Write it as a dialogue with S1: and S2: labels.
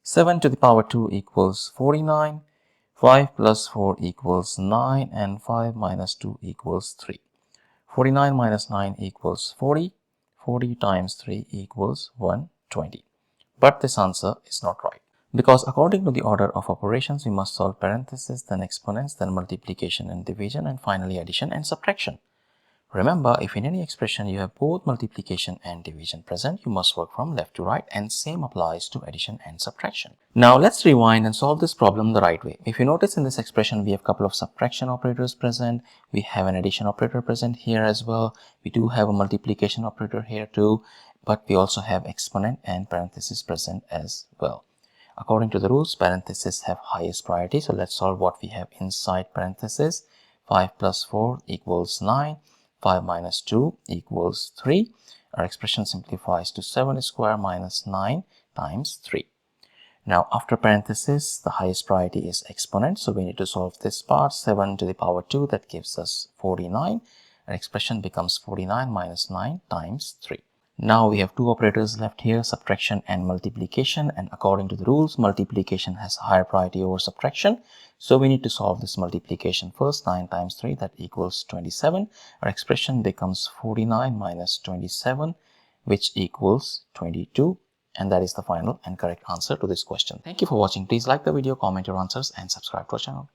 S1: 7 to the power 2 equals 49. 5 plus 4 equals 9 and 5 minus 2 equals 3. 49 minus 9 equals 40. 40 times 3 equals 120. But this answer is not right, because according to the order of operations, we must solve parentheses, then exponents, then multiplication and division, and finally addition and subtraction. Remember, if in any expression you have both multiplication and division present, you must work from left to right, and same applies to addition and subtraction. Now let's rewind and solve this problem the right way. If you notice, in this expression we have a couple of subtraction operators present, we have an addition operator present here as well, we do have a multiplication operator here too, but we also have exponent and parenthesis present as well. According to the rules, parentheses have highest priority, so let's solve what we have inside parentheses. 5 plus 4 equals 9. 5 minus 2 equals 3. Our expression simplifies to 7 square minus 9 times 3. Now after parenthesis, the highest priority is exponent, so we need to solve this part. 7 to the power 2, that gives us 49. Our expression becomes 49 minus 9 times 3. Now we have two operators left here, subtraction and multiplication, and according to the rules, multiplication has higher priority over subtraction. So we need to solve this multiplication first. 9 times 3, that equals 27. Our expression becomes 49 minus 27, which equals 22. And that is the final and correct answer to this question. Thank you for watching. Please like the video, comment your answers, and subscribe to our channel.